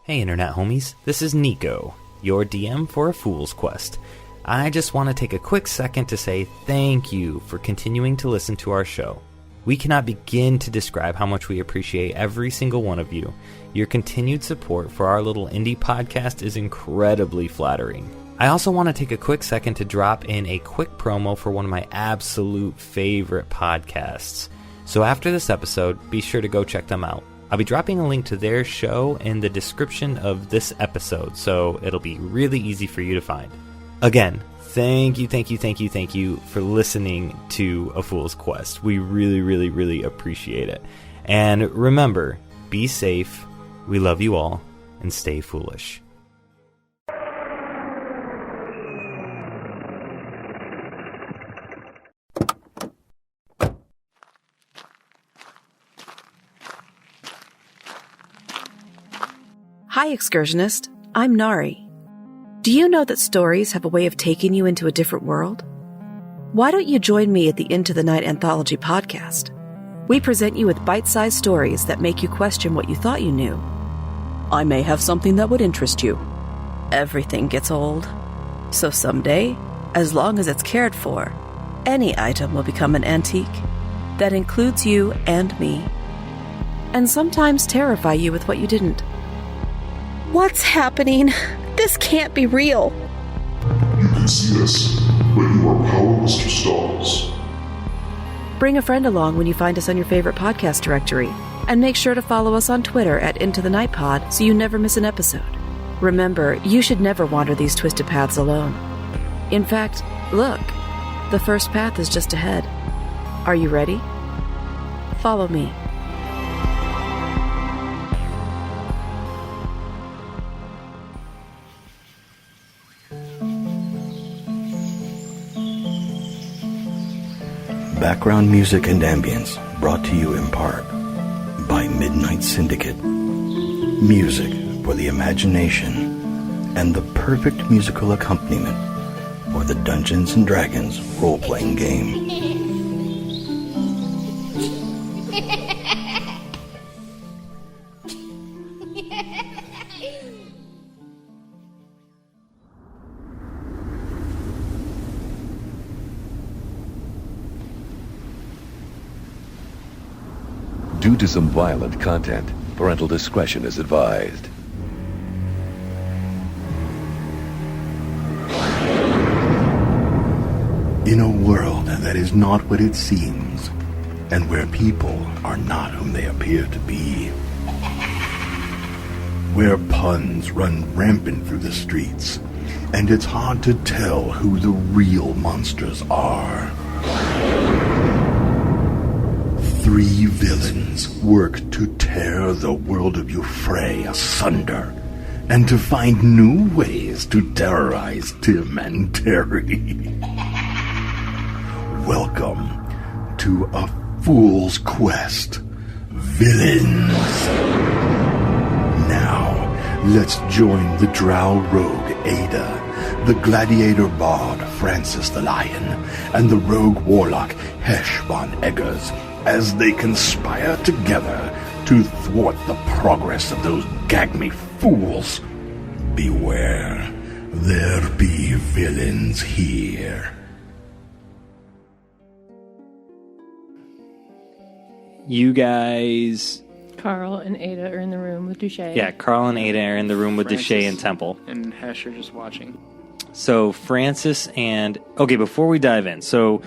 Hey internet homies, this is Nico, your DM for A Fool's Quest. I just want to take a quick second to say thank you for continuing to listen to our show. We cannot begin to describe how much we appreciate every single one of you. Your continued support for our little indie podcast is incredibly flattering. I also want to take a quick second to drop in a quick promo for one of my absolute favorite podcasts. So after this episode, be sure to go check them out. I'll be dropping a link to their show in the description of this episode, so it'll be really easy for you to find. Again, thank you for listening to A Fool's Quest. We really appreciate it. And remember, be safe, we love you all, and stay foolish. Hi, Excursionist. I'm Nari. Do you know that stories have a way of taking you into a different world? Why don't you join me at the Into the Night Anthology podcast? We present you with bite-sized stories that make you question what you thought you knew. I may have something that would interest you. Everything gets old. So someday, as long as it's cared for, any item will become an antique that includes you and me, and sometimes terrify you with what you didn't. What's happening? This can't be real. You can see us, but you are powerless to stop us. Bring a friend along when you find us on your favorite podcast directory, and make sure to follow us on Twitter at Into the Night Pod so you never miss an episode. Remember, you should never wander these twisted paths alone. In fact, look, the first path is just ahead. Are you ready? Follow me. Background music and ambience brought to you in part by Midnight Syndicate. Music for the imagination and the perfect musical accompaniment for the Dungeons & Dragons role-playing game. Due to some violent content, parental discretion is advised. In a world that is not what it seems, and where people are not whom they appear to be, where puns run rampant through the streets, and it's hard to tell who the real monsters are. Three villains work to tear the world of Euphrae asunder, and to find new ways to terrorize Tim and Terry. Welcome to A Fool's Quest, Villains. Now, let's join the drow rogue Ayda, the gladiator bard Francis the Lion, and the rogue warlock Hesh von Eggars, as they conspire together to thwart the progress of those GAG-ME fools. Beware, there be villains here. You guys... Kharl and Ayda are in the room with Douche. Yeah, Kharl and Ayda are in the room with Francis Douche and Temple. And Hesh are just watching. So Francis and... Okay, before we dive in. So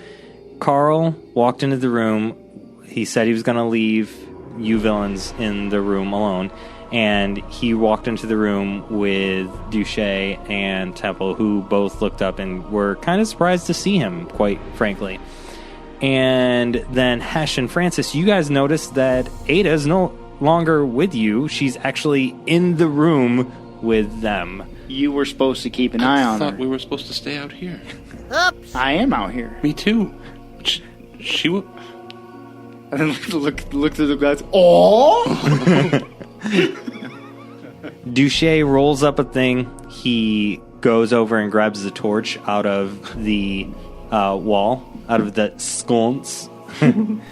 Kharl walked into the room. He said he was going to leave you villains in the room alone. And he walked into the room with Douche and Temple, who both looked up and were kind of surprised to see him, quite frankly. And then Hesh and Francis, you guys noticed that Ayda is no longer with you. She's actually in the room with them. You were supposed to keep an eye on her. I thought we were supposed to stay out here. Oops. I am out here. Me too. She would... And then look through the glass. Oh! Douche rolls up a thing. He goes over and grabs the torch out of the wall, out of the sconce.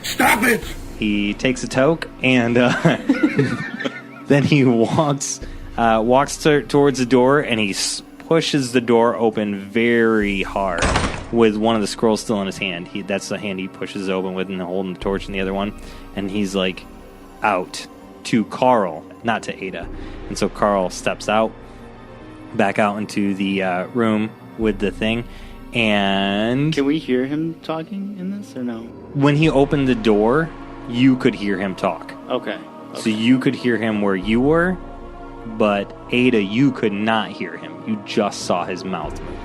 Stop it! He takes a toke and then he walks walks towards the door, and he pushes the door open very hard with one of the scrolls still in his hand. That's the hand he pushes open with, and holding the torch in the other one. And he's like, out to Kharl, not to Ayda. And so Kharl steps out, back out into the room with the thing. And can we hear him talking in this or no? When he opened the door, you could hear him talk. Okay. So you could hear him where you were, but Ayda, you could not hear him. You just saw his mouth move.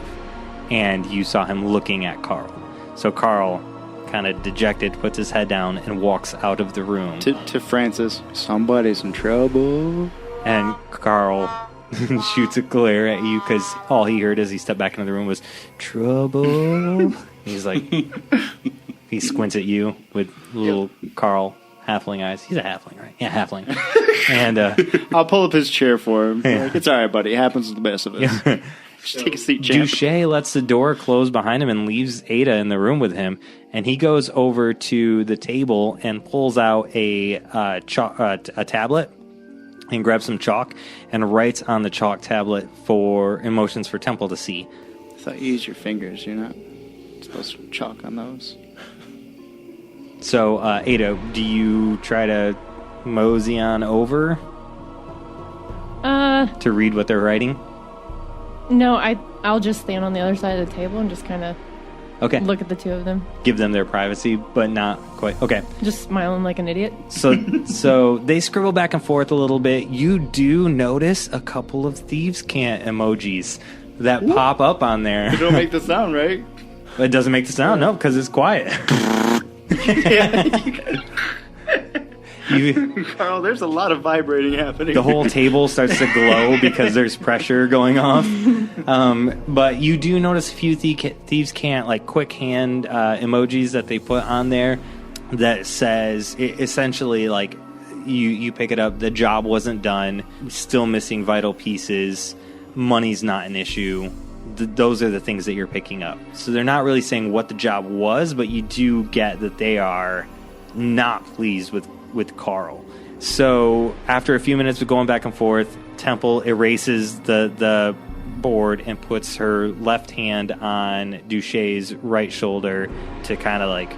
And you saw him looking at Kharl. So Kharl, kind of dejected, puts his head down and walks out of the room. To Francis, somebody's in trouble. And Kharl shoots a glare at you because all he heard as he stepped back into the room was, trouble. He's like, he squints at you with little Kharl halfling eyes. He's a halfling, right? Yeah, halfling. And I'll pull up his chair for him. Yeah. Like, it's all right, buddy. It happens to the best of us. Yeah. Just take a seat, champ. Douche lets the door close behind him and leaves Ayda in the room with him. And he goes over to the table and pulls out a tablet and grabs some chalk and writes on the chalk tablet for emotions for Temple to see. I thought you used your fingers. You're not supposed to chalk on those. So, Ayda, do you try to mosey on over to read what they're writing? No, I'll just stand on the other side of the table and just kind of look at the two of them. Give them their privacy, but not quite. Okay. Just smiling like an idiot. So they scribble back and forth a little bit. You do notice a couple of thieves' cant emojis that pop up on there. It don't make the sound, right? It doesn't make the sound, no, because it's quiet. Kharl, there's a lot of vibrating happening. The whole table starts to glow because there's pressure going off. But you do notice a few thieves can't, like quick hand emojis that they put on there that says essentially like you pick it up, the job wasn't done, still missing vital pieces, money's not an issue. Those are the things that you're picking up. So they're not really saying what the job was, but you do get that they are not pleased with Kharl. So after a few minutes of going back and forth, Temple erases the board and puts her left hand on Douche's right shoulder to kind of like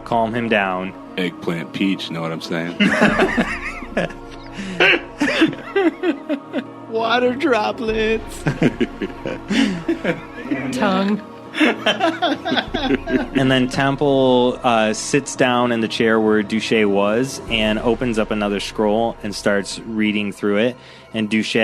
calm him down. Eggplant peach, know what I'm saying? Water droplets. Tongue. And then Temple sits down in the chair where Douche was and opens up another scroll and starts reading through it. And Douche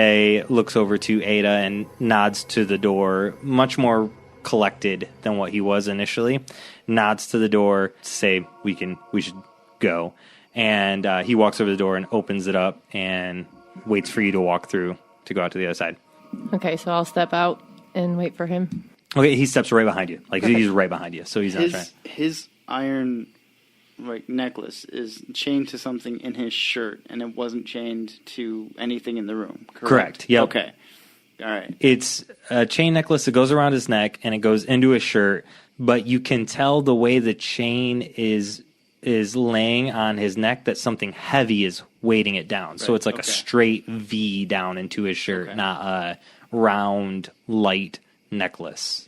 looks over to Ayda and nods to the door, much more collected than what he was initially. Nods to the door to say, we should go. And he walks over the door and opens it up and waits for you to walk through to go out to the other side. Okay, so I'll step out and wait for him. Okay, he steps right behind you. Like, he's right behind you, so he's not trying. His iron necklace is chained to something in his shirt, and it wasn't chained to anything in the room, correct? Yep. Okay. All right. It's a chain necklace that goes around his neck, and it goes into his shirt, but you can tell the way the chain is laying on his neck that something heavy is weighting it down. Right. So it's like a straight V down into his shirt, not a round, light necklace.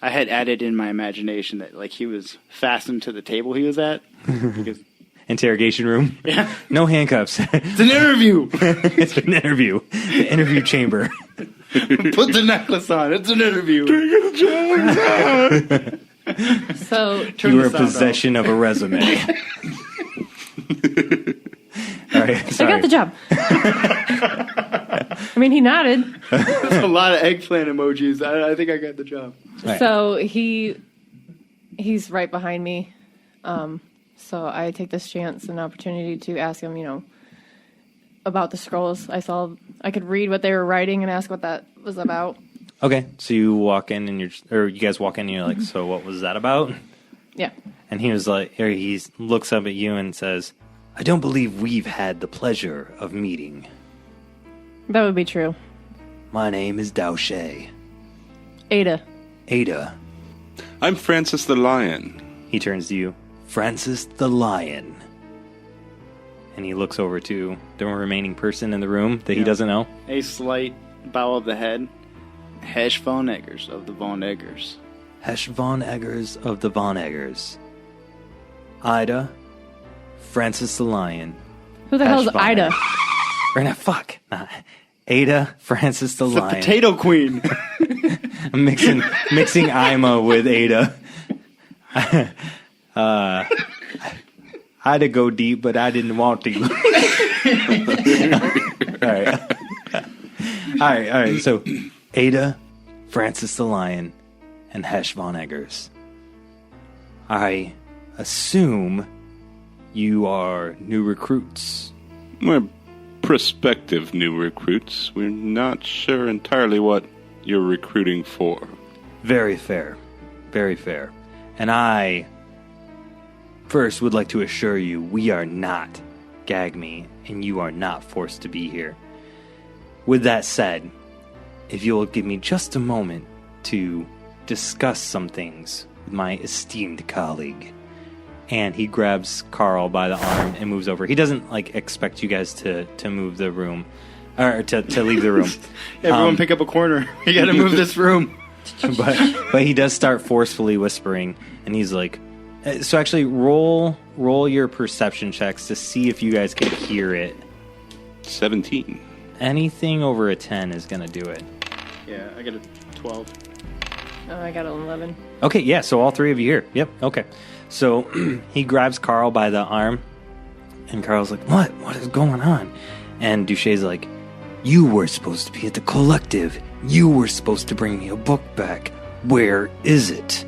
I had added in my imagination that like he was fastened to the table he was at. Because interrogation room. Yeah. No handcuffs. It's an interview. It's an interview. The interview chamber. Put the necklace on. It's an interview. So you were in possession of a resume. All right, sorry. I got the job. I mean, he nodded. There's a lot of eggplant emojis. I think I got the job. Right. So he's right behind me. So I take this chance and opportunity to ask him, about the scrolls. I could read what they were writing and ask what that was about. Okay, so you walk in and you guys walk in and you're like, so what was that about? Yeah. And he was like, or he looks up at you and says, I don't believe we've had the pleasure of meeting. That would be true. My name is Douche. Ayda. I'm Francis the Lion. He turns to you. Francis the Lion. And he looks over to the remaining person in the room that he doesn't know. A slight bow of the head. Hesh von Eggars of the Von Eggars. Hesh von Eggars of the Von Eggars. Ayda, Francis the Lion. Who the hell's Ayda? Or not, fuck. Ayda, Francis the Lion. The Potato Queen. I'm mixing Ima with Ayda. I had to go deep, but I didn't want to. All right. So, Ayda, Francis the Lion, and Hesh von Eggars. I assume you are new recruits. We're prospective new recruits. We're not sure entirely what you're recruiting for. Very fair. Very fair. And I first would like to assure you we are not GAG-ME, and you are not forced to be here. With that said, if you'll give me just a moment to discuss some things with my esteemed colleague. And he grabs Kharl by the arm and moves over. He doesn't expect you guys to move the room, or to leave the room. Everyone pick up a corner. You gotta move this room. But he does start forcefully whispering, and he's like, so actually roll your perception checks to see if you guys can hear it. 17. Anything over a 10 is gonna do it. Yeah, I got a 12. Oh, I got an 11. Okay, yeah, so all three of you here. Yep, okay. So he grabs Kharl by the arm, and Kharl's like, What? What is going on? And Douche's like, you were supposed to be at the collective. You were supposed to bring me a book back. Where is it?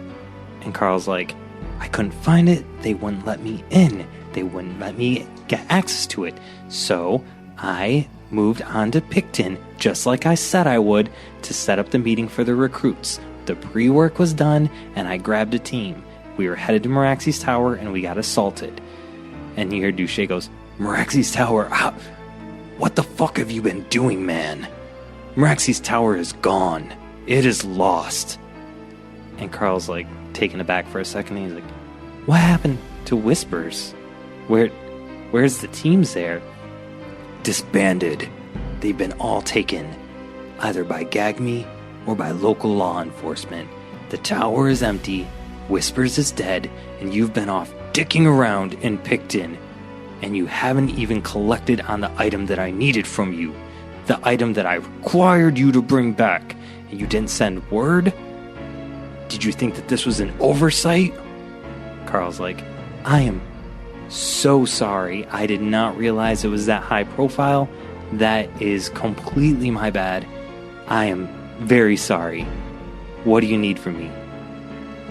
And Kharl's like, I couldn't find it. They wouldn't let me in. They wouldn't let me get access to it. So I moved on to Picton, just like I said I would, to set up the meeting for the recruits. The pre-work was done, and I grabbed a team. We were headed to Meraxi's tower, and we got assaulted. And you hear Douche goes, Meraxi's tower? What the fuck have you been doing, man? Meraxi's tower is gone. It is lost. And Kharl's like, taken aback for a second, and he's like, what happened to Whispers? Where's the teams there? Disbanded. They've been all taken, either by GAG-ME or by local law enforcement. The tower is empty, Whispers is dead, and you've been off dicking around in Picton, and you haven't even collected on the item that I needed from you, the item that I required you to bring back, and you didn't send word? Did you think that this was an oversight? Kharl's like, I am so sorry. I did not realize it was that high profile. That is completely my bad. I am very sorry. What do you need from me?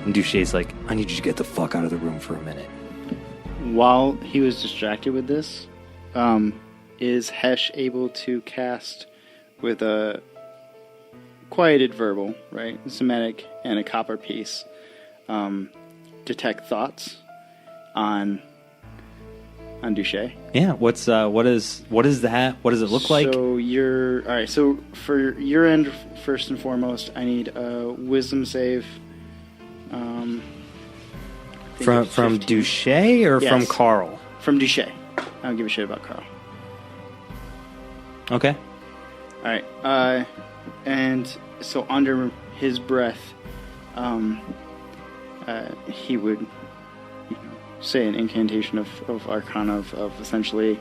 And Douche's like, I need you to get the fuck out of the room for a minute. While he was distracted with this, is Hesh able to cast with a quieted verbal, right? Semitic and a copper piece, detect thoughts on Douche? Yeah, what is that? What does it look like? So all right, so for your end, first and foremost, I need a wisdom save. From Douche or yes. from Kharl? From Douche. I don't give a shit about Kharl. Okay. All right. And so under his breath, he would say an incantation of Arcana of essentially,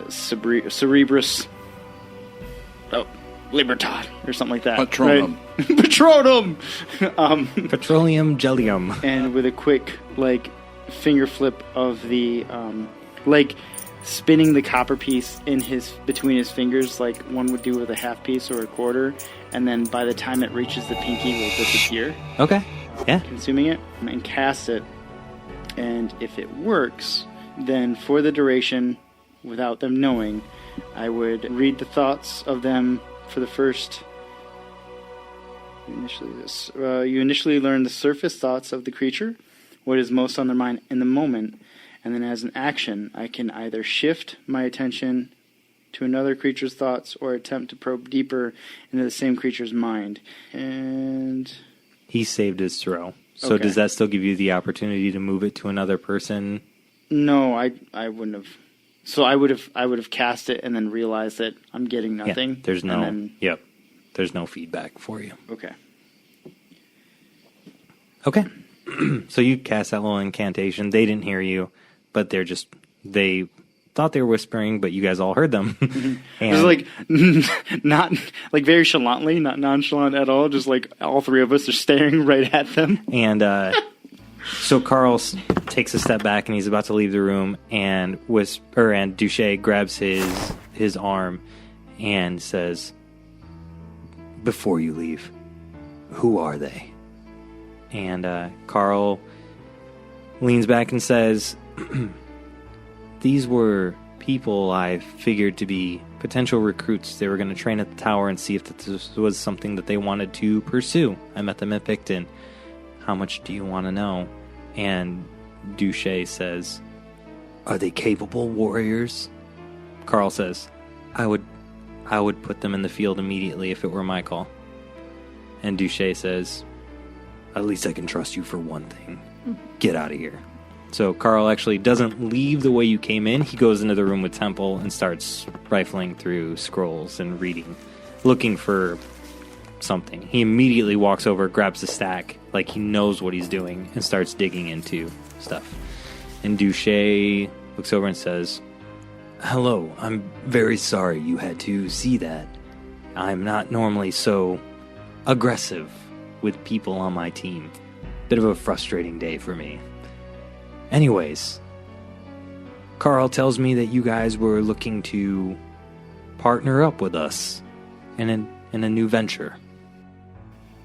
Cerebrus. Oh, Libertad or something like that. Patronum. Right? Patronum! Petroleum Jellium. And with a quick, finger flip of the, spinning the copper piece between his fingers like one would do with a half piece or a quarter, and then by the time it reaches the pinky, will disappear. Okay. Yeah. Consuming it, and cast it. And if it works, then for the duration, without them knowing, I would read the thoughts of them for the first... you initially learn the surface thoughts of the creature, what is most on their mind in the moment, and then as an action, I can either shift my attention to another creature's thoughts or attempt to probe deeper into the same creature's mind. And... he saved his throw. So okay. Does that still give you the opportunity to move it to another person? No, I wouldn't have. So I would have cast it and then realized that I'm getting nothing. Yeah, there's no. Yep. There's no feedback for you. Okay. Okay. So you cast that little incantation. They didn't hear you, but they thought they were whispering, but you guys all heard them. It was like not like very chalantly, not nonchalant at all. Just like all three of us are staring right at them. And so Kharl takes a step back and he's about to leave the room, and Douche grabs his arm and says, "Before you leave, who are they?" And Kharl leans back and says, "These were people I figured to be potential recruits. They were going to train at the tower and see if this was something that they wanted to pursue. I met them at Picton. How much do you want to know?" And Douche says, "Are they capable warriors?" Kharl says, I would put them in the field immediately if it were my call." And Douche says, "At least I can trust you for one thing. Get out of here." So Kharl actually doesn't leave the way you came in. He goes into the room with Temple and starts rifling through scrolls and reading, looking for something. He immediately walks over, grabs a stack, like he knows what he's doing, and starts digging into stuff. And Douche looks over and says, "Hello, I'm very sorry you had to see that. I'm not normally so aggressive with people on my team. Bit of a frustrating day for me. Anyways, Kharl tells me that you guys were looking to partner up with us in a new venture."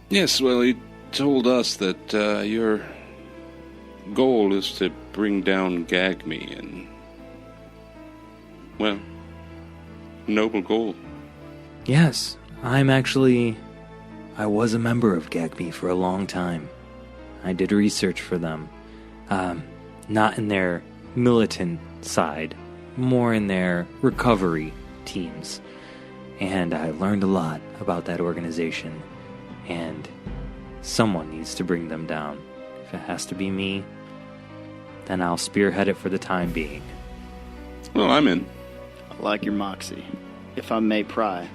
Yes, well, he told us that your goal is to bring down GAG-ME, and, well, noble goal. Yes, I was a member of GAG-ME for a long time. I did research for them. Not in their militant side, more in their recovery teams. And I learned a lot about that organization, and someone needs to bring them down. If it has to be me, then I'll spearhead it for the time being. Well, I'm in. I like your moxie. If I may pry,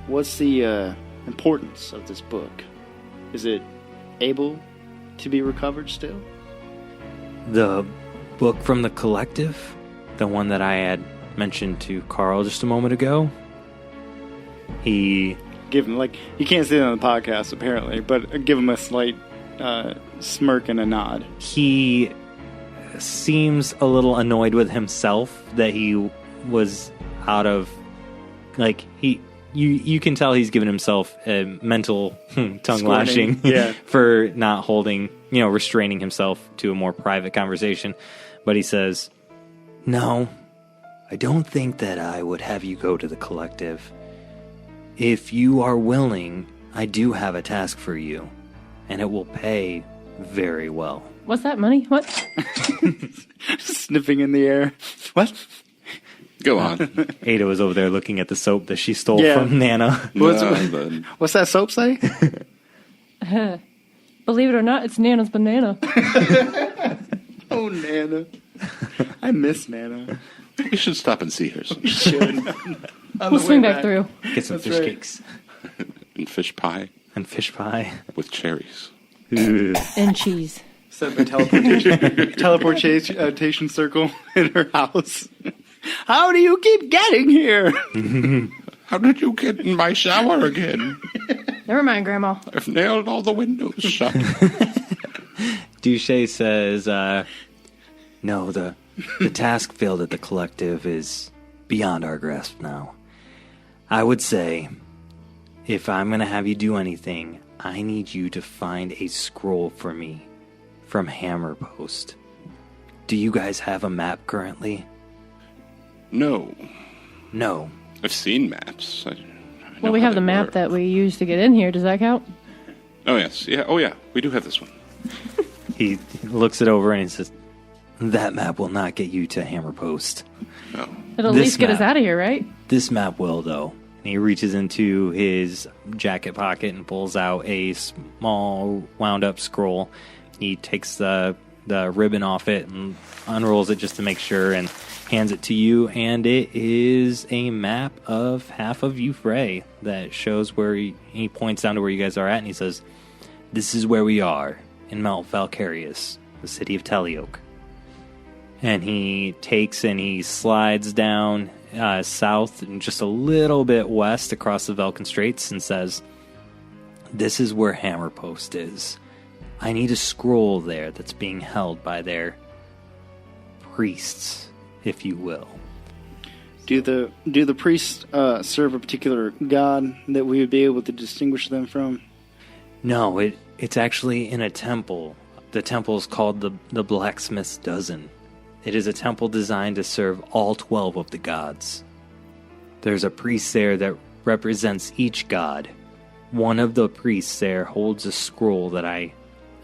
what's the importance of this book? Is it able to be recovered still? The book from the collective, the one that I had mentioned to Kharl just a moment ago, he... Give him, like, you can't see it on the podcast apparently, but give him a slight smirk and a nod. He seems a little annoyed with himself that he was out of, like, you can tell he's given himself a mental tongue lashing for not holding, restraining himself to a more private conversation. But he says, "No, I don't think that I would have you go to the collective. If you are willing, I do have a task for you, and it will pay very well." What's that, money? What? Sniffing in the air. What? Go on. Ayda was over there looking at the soap that she stole from Nana. What's that soap say? Believe it or not, it's Nana's banana. Oh, Nana. I miss Nana. We should stop and see her. We should. We'll swing back through. Get some fish cakes. And fish pie. And fish pie. With cherries. And cheese. Set up a teleportation circle in her house. How do you keep getting here? How did you get in my shower again? Never mind, Grandma. I've nailed all the windows shut. Douche says, "No, the task failed at the collective is beyond our grasp now. I would say, if I'm going to have you do anything, I need you to find a scroll for me from Hammer Post. Do you guys have a map currently?" No. I've seen maps. Well, we have the map that we used to get in here. Does that count? Oh, yes. Yeah. Oh, yeah. We do have this one. He looks it over and he says, "That map will not get you to Hammer Post." No. It'll at least get us out of here, right? This map will, though. And he reaches into his jacket pocket and pulls out a small wound-up scroll. He takes the the ribbon off it and unrolls it just to make sure and hands it to you. And it is a map of half of Euphrae that shows where he points down to where you guys are at, and he says, "This is where we are in Mount Valkyrius, the city of Telioke." And he takes and he slides down south and just a little bit west across the Velkin Straits and says, "This is where Hammerpost is. I need a scroll there that's being held by their priests, if you will." Do the priests serve a particular god that we would be able to distinguish them from? No, it's actually in a temple. The temple is called the Blacksmith's Dozen. It is a temple designed to serve all 12 of the gods. There's a priest there that represents each god. One of the priests there holds a scroll that I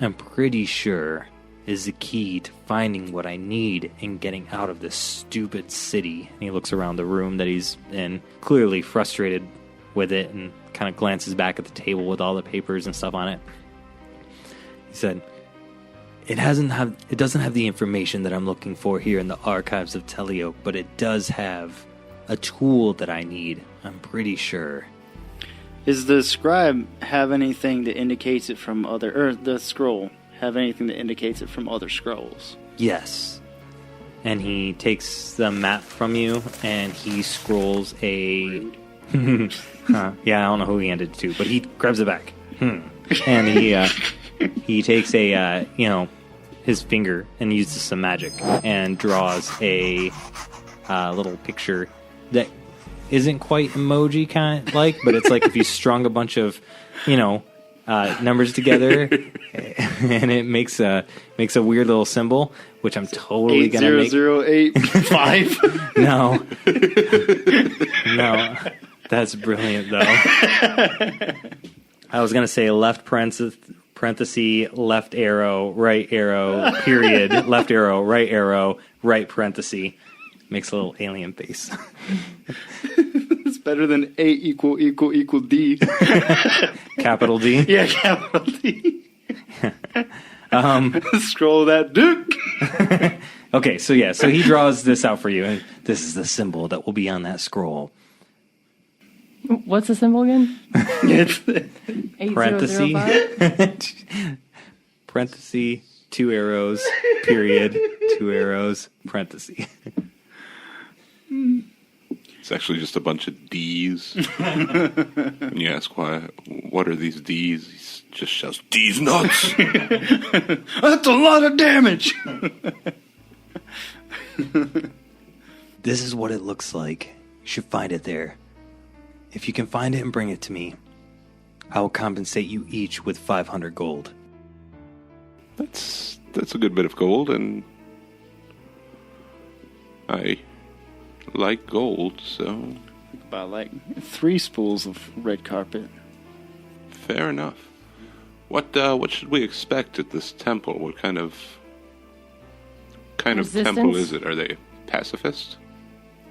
am pretty sure is the key to finding what I need and getting out of this stupid city. And he looks around the room that he's in, clearly frustrated with it, and kind of glances back at the table with all the papers and stuff on it. He said, It doesn't have the information that I'm looking for here in the archives of Telioke, but it does have a tool that I need, I'm pretty sure." Does the scribe have anything that indicates it from the scroll have anything that indicates it from other scrolls? Yes. And he takes the map from you, and he scrolls a... Yeah, I don't know who he handed it to, but he grabs it back. And he takes a, his finger and uses some magic and draws a little picture that isn't quite emoji kind of like, but it's like if you strung a bunch of, numbers together, and it makes a weird little symbol, which I'm totally gonna make. 80085. No, that's brilliant though. I was gonna say left parenthesis, left arrow, right arrow, period, left arrow, right parenthesis. Makes a little alien face. It's better than A = D. Capital D? Yeah, capital D. Scroll that dick. Okay, so he draws this out for you, and this is the symbol that will be on that scroll. What's the symbol again? It's parenthesis. Parenthesis, 2 arrows, period, 2 arrows, parenthesis. It's actually just a bunch of D's. When you ask what are these D's, he just shouts, "D's nuts!" That's a lot of damage. This is what it looks like. You should find it there. If you can find it and bring it to me, I will compensate you each with 500 gold. That's a good bit of gold, and I like gold, so about 3 spools of red carpet. Fair enough. What should we expect at this temple? What kind of temple is it? Are they pacifist?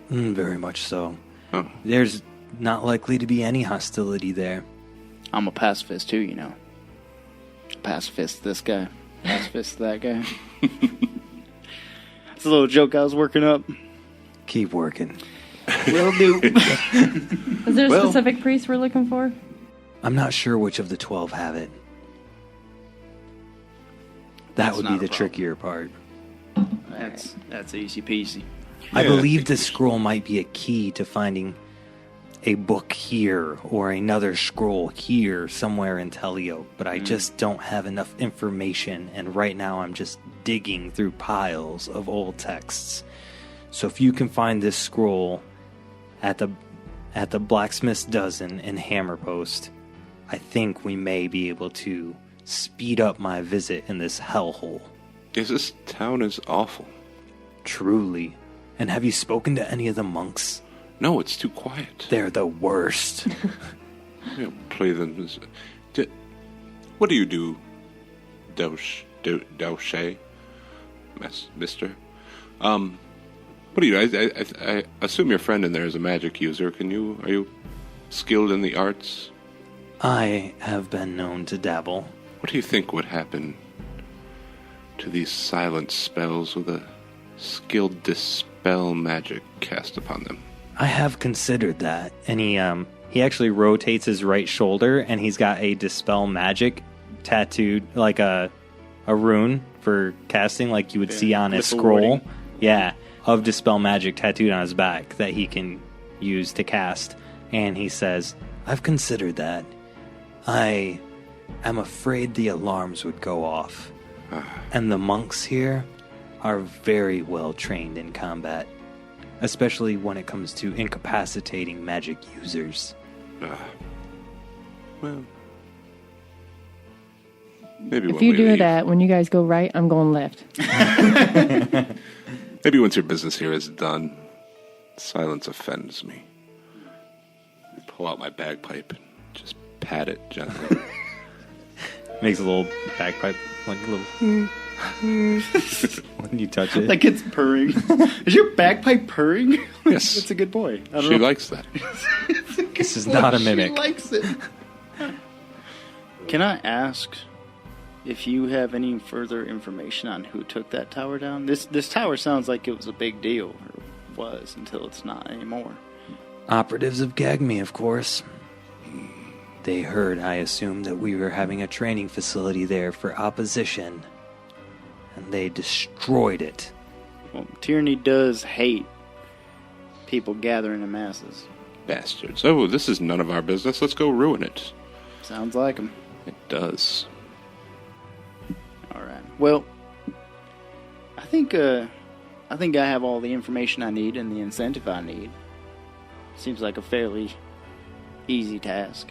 Very much so. Oh. There's not likely to be any hostility there. I'm a pacifist too, Pacifist this guy. Pacifist that guy. It's a little joke I was working up. Keep working. Will do. Is there a specific priest we're looking for? I'm not sure which of the 12 have it. That would be the trickier part. That's easy peasy. I believe this scroll might be a key to finding a book here or another scroll here somewhere in Telioke, but I just don't have enough information, and right now I'm just digging through piles of old texts. So if you can find this scroll at the Blacksmith's Dozen in Hammerpost, I think we may be able to speed up my visit in this hellhole. This town is awful. Truly. And have you spoken to any of the monks? No, it's too quiet. They're the worst. Play them. What do you do, Douche, Mister? What do you? I assume your friend in there is a magic user. Are you skilled in the arts? I have been known to dabble. What do you think would happen to these silent spells with a skilled dispel magic cast upon them? I have considered that. And he actually rotates his right shoulder, and he's got a dispel magic tattooed, like a rune for casting, like you would see on a scroll. Wording. Yeah, of dispel magic tattooed on his back that he can use to cast. And he says, I've considered that. I am afraid the alarms would go off. And the monks here are very well trained in combat, especially when it comes to incapacitating magic users. Well, maybe If when you we do leave. that, when you guys go right, I'm going left. Maybe once your business here is done, silence offends me. I pull out my bagpipe and just pat it gently. Makes a little bagpipe, like a little... when you touch it. Like it's purring. Is your bagpipe purring? Yes. That's a good boy. I don't She know. likes that. This is not a mimic. She likes it. Can I ask if you have any further information on who took that tower down? This tower sounds like it was a big deal, or was, until it's not anymore. Operatives of GAG-ME, of course. They heard, I assume, that we were having a training facility there for opposition, and they destroyed it. Well, tyranny does hate people gathering in masses. Bastards. Oh, this is none of our business. Let's go ruin it. Sounds like them. It does. All right. Well, I think I have all the information I need and the incentive I need. Seems like a fairly easy task.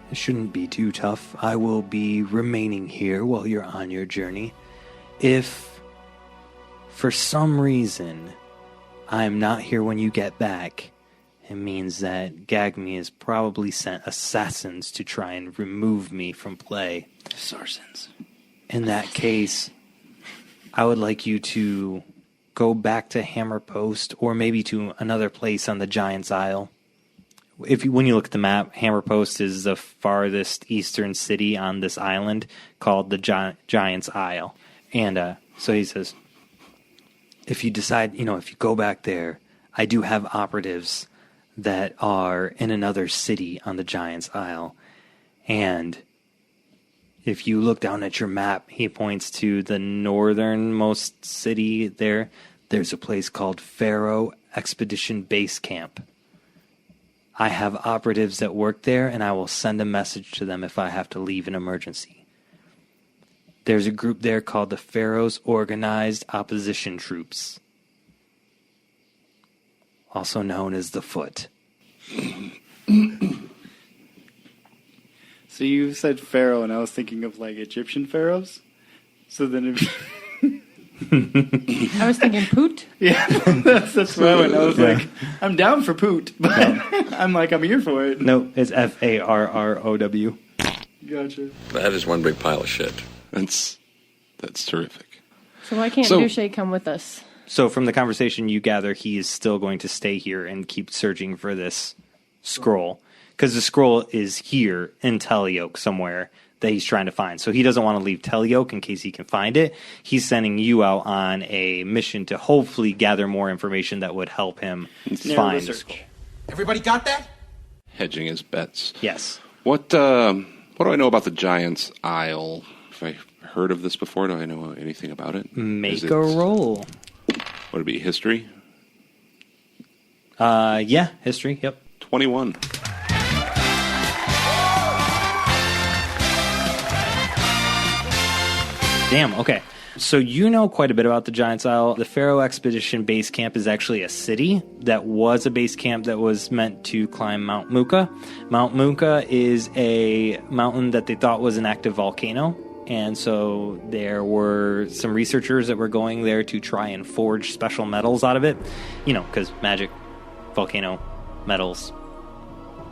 It shouldn't be too tough. I will be remaining here while you're on your journey. If, for some reason, I'm not here when you get back, it means that GAG-ME has probably sent assassins to try and remove me from play. Sarsens. In that case, I would like you to go back to Hammer Post, or maybe to another place on the Giant's Isle. When you look at the map, Hammer Post is the farthest eastern city on this island called the Giant's Isle. And so he says, if you decide, if you go back there, I do have operatives that are in another city on the Giant's Isle. And if you look down at your map, he points to the northernmost city there. There's a place called Pharaoh Expedition Base Camp. I have operatives that work there, and I will send a message to them if I have to leave an emergency. There's a group there called the Pharaoh's Organized Opposition Troops, also known as the Foot. So you said pharaoh, and I was thinking of like Egyptian pharaohs. So then, I was thinking poot. Yeah, that's what I went. I was like, I'm down for poot, but I'm here for it. No, it's Farrow. Gotcha. That is one big pile of shit. That's terrific. So why can't Douche come with us? So from the conversation you gather, he is still going to stay here and keep searching for this scroll. Because the scroll is here in Telioke somewhere that he's trying to find. So he doesn't want to leave Telioke in case he can find it. He's sending you out on a mission to hopefully gather more information that would help him find the scroll. Everybody got that? Hedging his bets. Yes. What do I know about the Giant's Isle? Have I heard of this before? Do I know anything about it? Make a roll. Would it be history? Yeah, history, yep. 21. Damn, okay. So you know quite a bit about the Giant's Isle. The Pharaoh Expedition Base Camp is actually a city that was a base camp that was meant to climb Mount Muka. Mount Muka is a mountain that they thought was an active volcano. And so there were some researchers that were going there to try and forge special metals out of it. Because magic, volcano, metals,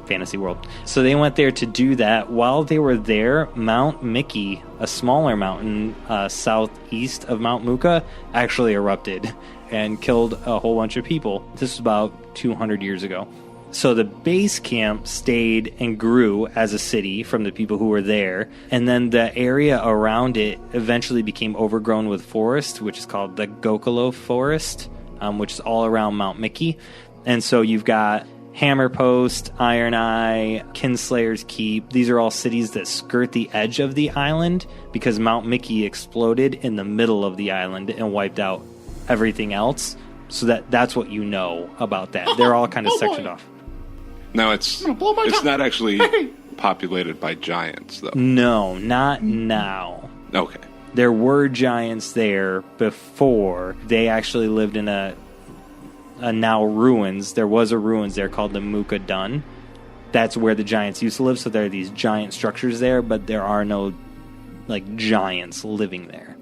fantasy world. So they went there to do that. While they were there, Mount Mickey, a smaller mountain southeast of Mount Muka, actually erupted and killed a whole bunch of people. This was about 200 years ago. So the base camp stayed and grew as a city from the people who were there. And then the area around it eventually became overgrown with forest, which is called the Gokalo Forest, which is all around Mount Mickey. And so you've got Hammerpost, Iron Eye, Kinslayer's Keep. These are all cities that skirt the edge of the island because Mount Mickey exploded in the middle of the island and wiped out everything else. So that's what you know about that. They're all kind of sectioned off. Now it's not actually populated by giants, though. No, not now. Okay. There were giants there before. They actually lived in a now ruins. There was a ruins there called the Muka Dun. That's where the giants used to live. So there are these giant structures there, but there are no like giants living there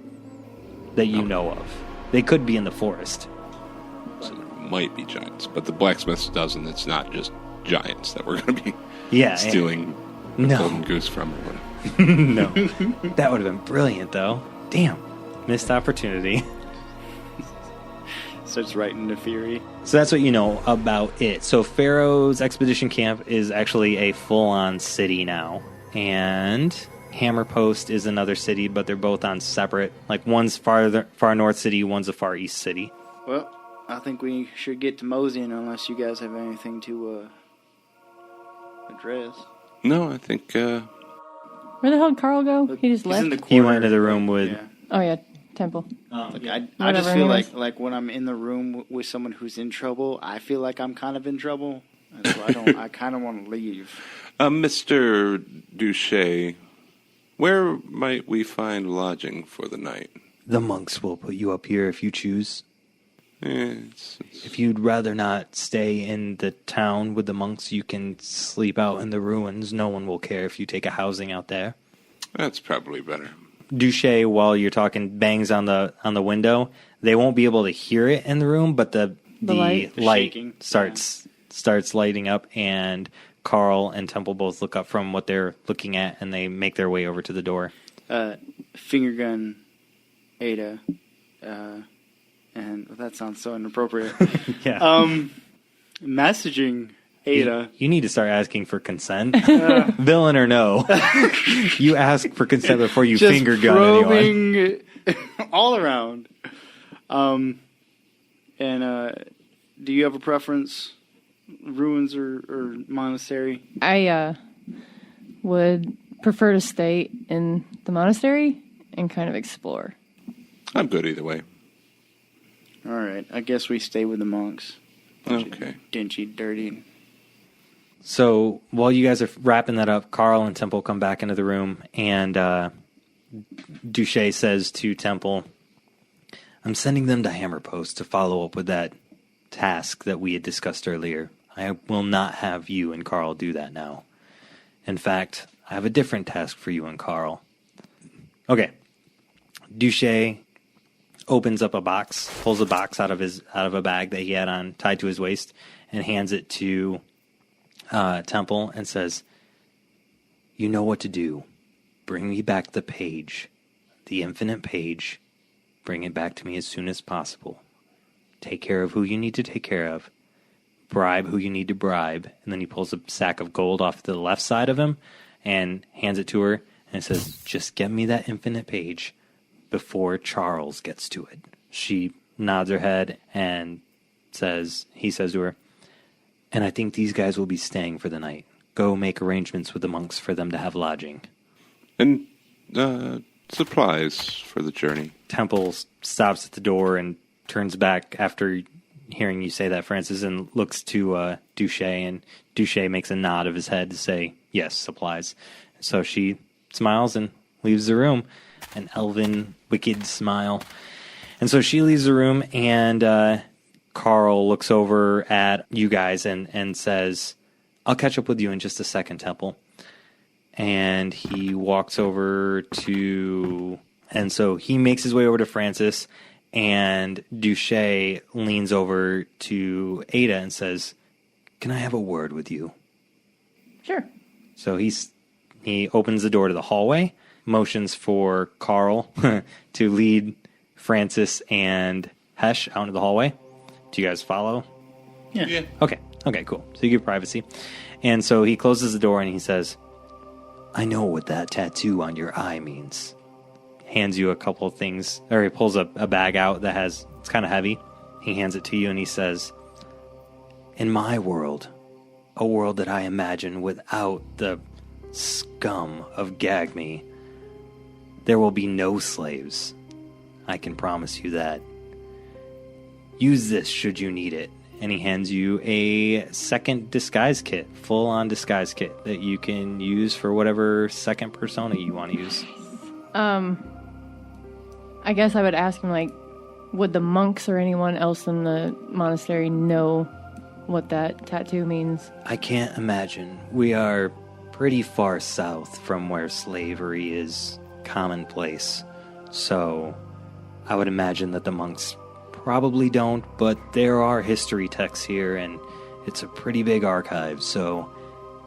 that you know of. They could be in the forest. So there might be giants, but the blacksmith's dozen. It's not just giants that we're going to be stealing the golden goose from. Or whatever. No, that would have been brilliant, though. Damn, missed opportunity. Starts writing the fury. So that's what you know about it. So Pharaoh's expedition camp is actually a full-on city now, and Hammerpost is another city, but they're both on separate. Like one's far north city, one's a far east city. Well, I think we should get to moseying unless you guys have anything to address. No, I think. Where the hell did Kharl go? He just left. He went into the room with. Yeah. Oh yeah, Temple. I just feel like when I'm in the room with someone who's in trouble, I feel like I'm kind of in trouble, and so I kind of want to leave. Mr. Douche, where might we find lodging for the night? The monks will put you up here if you choose. It's... If you'd rather not stay in the town with the monks, you can sleep out in the ruins. No one will care if you take a housing out there. That's probably better. Douche, while you're talking, bangs on the window. They won't be able to hear it in the room, but the light starts lighting up, and Kharl and Temple both look up from what they're looking at, and they make their way over to the door. Finger gun, Ayda, and that sounds so inappropriate. Yeah. Messaging Ayda. You need to start asking for consent. Villain or no. You ask for consent before you just finger gun anyone. All around. And do you have a preference? Ruins or monastery? I would prefer to stay in the monastery and kind of explore. I'm good either way. All right. I guess we stay with the monks. Okay. Dingy, dirty. So while you guys are wrapping that up, Kharl and Temple come back into the room, and Douche says to Temple, I'm sending them to Hammerpost to follow up with that task that we had discussed earlier. I will not have you and Kharl do that now. In fact, I have a different task for you and Kharl. Okay. Douche opens up a box, pulls a box out of a bag that he had on tied to his waist, and hands it to Temple and says, you know what to do. Bring me back the page, the infinite page. Bring it back to me as soon as possible. Take care of who you need to take care of. Bribe who you need to bribe. And then he pulls a sack of gold off to the left side of him and hands it to her and says, just get me that infinite page before Charles gets to it. She nods her head and he says to her, and I think these guys will be staying for the night. Go make arrangements with the monks for them to have lodging. And supplies for the journey. Temple stops at the door and turns back after hearing you say that, Francis, and looks to Douche, and Douche makes a nod of his head to say, yes, supplies. So she smiles and leaves the room, an elven, wicked smile. And so she leaves the room, and Kharl looks over at you guys and says, I'll catch up with you in just a second, Temple. And he walks over to... And so he makes his way over to Francis, and Douche leans over to Ayda and says, can I have a word with you? Sure. So he opens the door to the hallway, motions for Kharl to lead Francis and Hesh out into the hallway. Do you guys follow? Yeah. Okay. Okay, cool. So you give privacy. And so he closes the door and he says, I know what that tattoo on your eye means. Hands you a couple of things, or he pulls a bag out that it's kind of heavy. He hands it to you and he says, in my world, a world that I imagine without the scum of GAG-ME, there will be no slaves. I can promise you that. Use this should you need it. And he hands you a second disguise kit, full-on disguise kit that you can use for whatever second persona you want to use. I guess I would ask him, like, would the monks or anyone else in the monastery know what that tattoo means? I can't imagine. We are pretty far south from where slavery is commonplace. So I would imagine that the monks probably don't, but there are history texts here, and it's a pretty big archive, so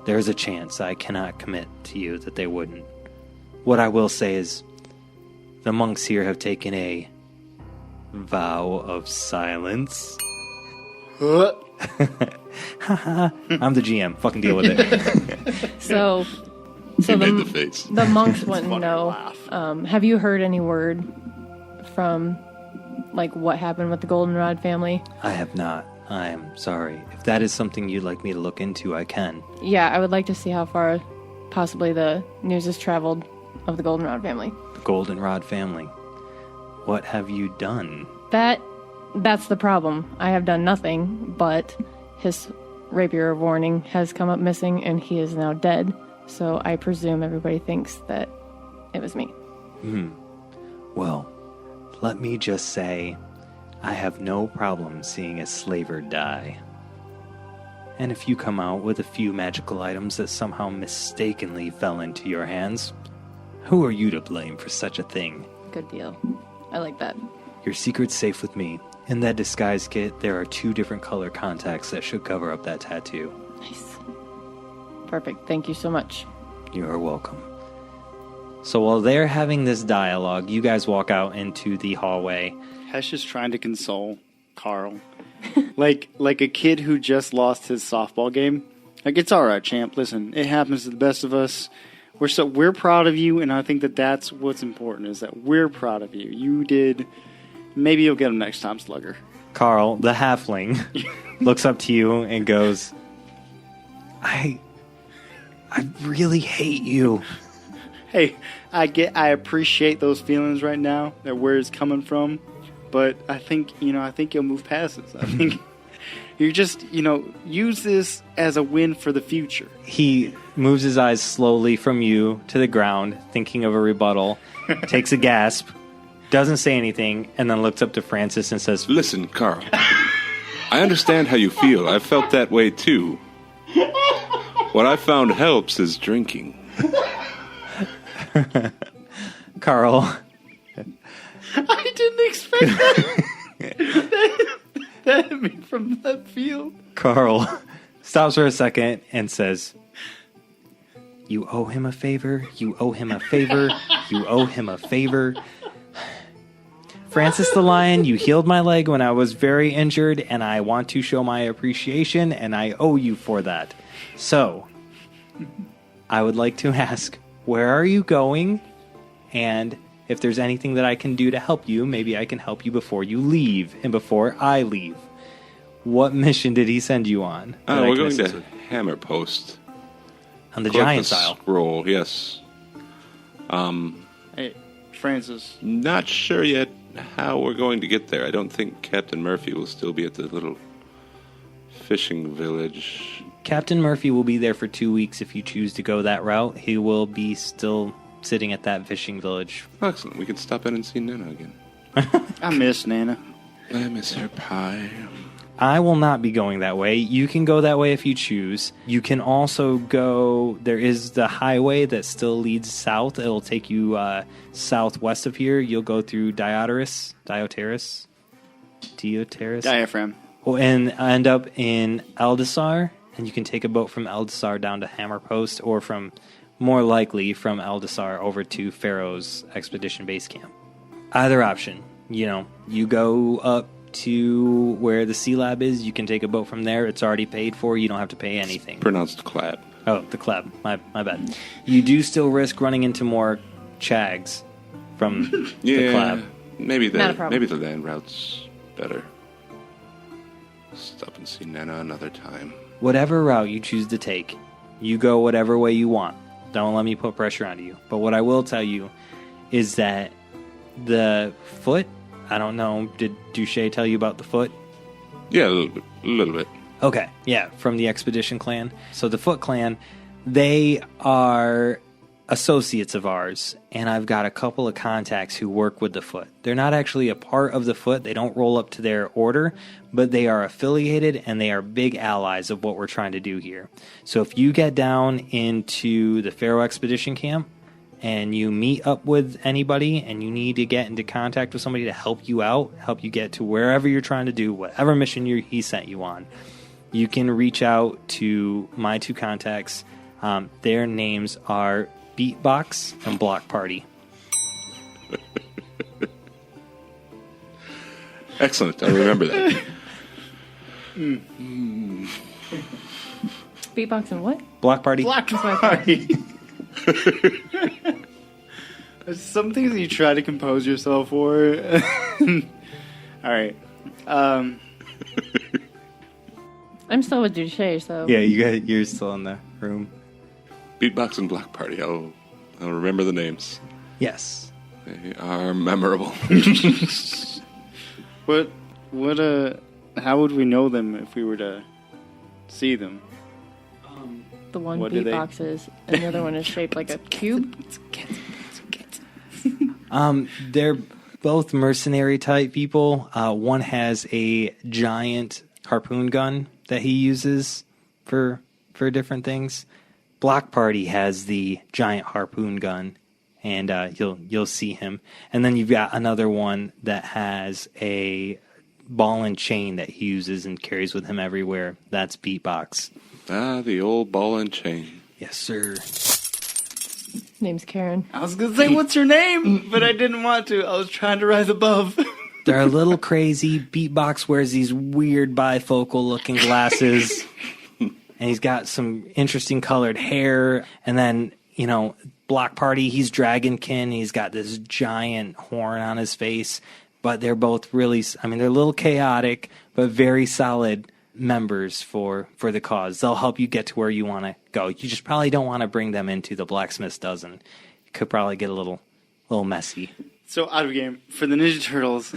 there's a chance. I cannot commit to you that they wouldn't. What I will say is, the monks here have taken a vow of silence. I'm the GM. Fucking deal with it. So the monks wouldn't know. Have you heard any word from, like, what happened with the Goldenrod family? I have not. I am sorry. If that is something you'd like me to look into, I can. Yeah, I would like to see how far possibly the news has traveled of the Goldenrod family. The Goldenrod family. What have you done? That's the problem. I have done nothing, but his rapier of warning has come up missing, and he is now dead. So I presume everybody thinks that it was me. Well, let me just say, I have no problem seeing a slaver die. And if you come out with a few magical items that somehow mistakenly fell into your hands, who are you to blame for such a thing? Good deal. I like that. Your secret's safe with me. In that disguise kit, there are 2 different color contacts that should cover up that tattoo. Nice. Perfect. Thank you so much. You are welcome. So while they're having this dialogue, you guys walk out into the hallway. Hesh is trying to console Kharl. like a kid who just lost his softball game. Like, it's alright, champ. Listen, it happens to the best of us. We're proud of you, and I think that's what's important, is that we're proud of you. You did. Maybe you'll get him next time, Slugger. Kharl, the halfling, looks up to you and goes, I really hate you. Hey, I appreciate those feelings right now, that where it's coming from, but I think you'll move past this. I think you just, use this as a win for the future. He moves his eyes slowly from you to the ground, thinking of a rebuttal, takes a gasp, doesn't say anything, and then looks up to Francis and says, Listen, Kharl, I understand how you feel. I felt that way too. What I found helps is drinking. Kharl. I didn't expect that. That hit me from left field. Kharl stops for a second and says, You owe him a favor. You owe him a favor. You owe him a favor. Francis the Lion, you healed my leg when I was very injured, and I want to show my appreciation, and I owe you for that. So, I would like to ask, where are you going? And if there's anything that I can do to help you, maybe I can help you before you leave and before I leave. What mission did he send you on? We're going to Hammer Post. On the Giant Isle. Scroll, yes. Hey, Francis. Not sure yet how we're going to get there. I don't think Captain Murphy will still be at the little fishing village. Captain Murphy will be there for 2 weeks if you choose to go that route. He will be still sitting at that fishing village. Excellent. We can stop in and see Nana again. I miss Nana. I miss her pie. I will not be going that way. You can go that way if you choose. You can also go... There is the highway that still leads south. It'll take you southwest of here. You'll go through Dioterus. Diaphragm. And end up in Eldasar. And you can take a boat from Eldasar down to Hammerpost, or more likely from Eldasar over to Pharaoh's expedition base camp. Either option. You go up to where the Sea Lab is. You can take a boat from there. It's already paid for. You don't have to pay anything. Pronounced clab. Oh, the Clab. My bad. You do still risk running into more chags from the Clab. Maybe the land route's better. Stop and see Nana another time. Whatever route you choose to take, you go whatever way you want. Don't let me put pressure on you. But what I will tell you is that the foot, I don't know, did Douche tell you about the foot? Yeah, a little bit. Okay, yeah, from the Expedition Clan. So the Foot Clan, they are associates of ours, and I've got a couple of contacts who work with the Foot. They're not actually a part of the Foot. They don't roll up to their order, but they are affiliated, and they are big allies of what we're trying to do here. So if you get down into the Pharaoh Expedition Camp, and you meet up with anybody, and you need to get into contact with somebody to help you out, help you get to wherever you're trying to do, whatever mission he sent you on, you can reach out to my two contacts. Their names are Beatbox and Block Party. Excellent. I'll remember that. Beatbox and what? Block Party. Block Party. There's some things that you try to compose yourself for. All right. I'm still with Douche, so... Yeah, you're still in the room. Beatbox and Block Party. I'll remember the names. Yes. They are memorable. How would we know them if we were to see them? The one beatbox is, and the other one is shaped like a cube. They're both mercenary type people. One has a giant harpoon gun that he uses for different things. Block Party has the giant harpoon gun, and you'll see him. And then you've got another one that has a ball and chain that he uses and carries with him everywhere. That's Beatbox. Ah, the old ball and chain. Yes, sir. Name's Karen. I was going to say, what's her name? But I didn't want to. I was trying to rise above. They're a little crazy. Beatbox wears these weird bifocal-looking glasses, and he's got some interesting colored hair. And then, Block Party, he's Dragonkin. He's got this giant horn on his face. But they're both really, they're a little chaotic, but very solid members for the cause. They'll help you get to where you want to go. You just probably don't want to bring them into the Blacksmith's Dozen. It could probably get a little messy. So out of game for the Ninja Turtles.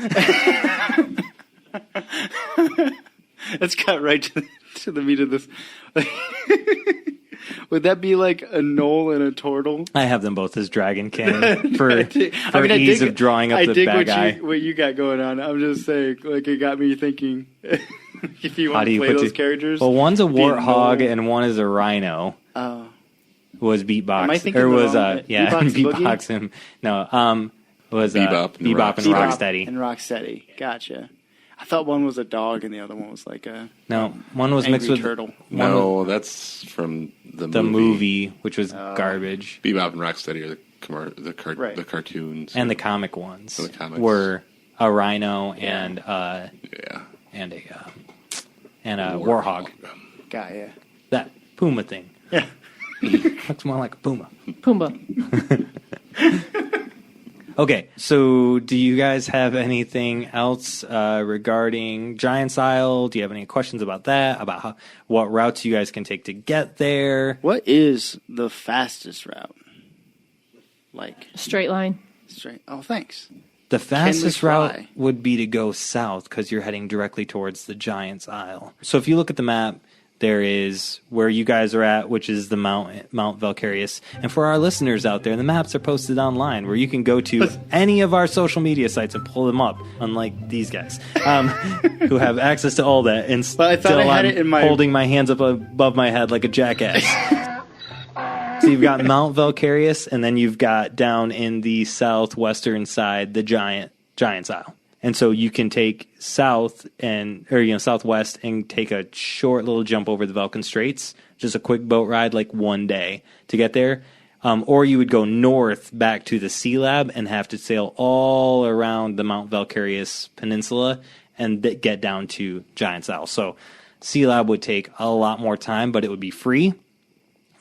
Let's cut right to the meat of this. Would that be like a gnoll and a turtle? I have them both as Dragonkin for ease of drawing up the bad guy. What you got going on. I'm just saying, like, it got me thinking. If you want to play those characters. Well, one's a warthog and one is a rhino. Oh. Was Beatbox. Am I thinking Beatbox him. No, was Bebop and Rocksteady. And Rocksteady. Gotcha. I thought one was a dog and the other one was like a one was mixed with turtle. No, that's from the movie, which was garbage. Bebop and Rocksteady are the cartoons and the comic ones. And the comics were a rhino and a warhog. Got ya. That puma thing. Yeah. Looks more like a puma. Pumbaa. Okay, so do you guys have anything else regarding Giant's Isle? Do you have any questions about that? About what routes you guys can take to get there? What is the fastest route? Like straight line. Straight. Oh, thanks. The fastest route would be to go south because you're heading directly towards the Giant's Isle. So if you look at the map, there is where you guys are at, which is the Mount Valkyrius. And for our listeners out there, the maps are posted online where you can go to any of our social media sites and pull them up, unlike these guys, who have access to all that. And but I thought I had it in my... holding my hands up above my head like a jackass. So you've got Mount Valkyrius, and then you've got down in the southwestern side the Giant's Isle. And so you can take southwest and take a short little jump over the Vulcan Straits, just a quick boat ride, like one day to get there. Or you would go north back to the Sea Lab and have to sail all around the Mount Valkyrius Peninsula and get down to Giant Cell. So C-Lab would take a lot more time, but it would be free.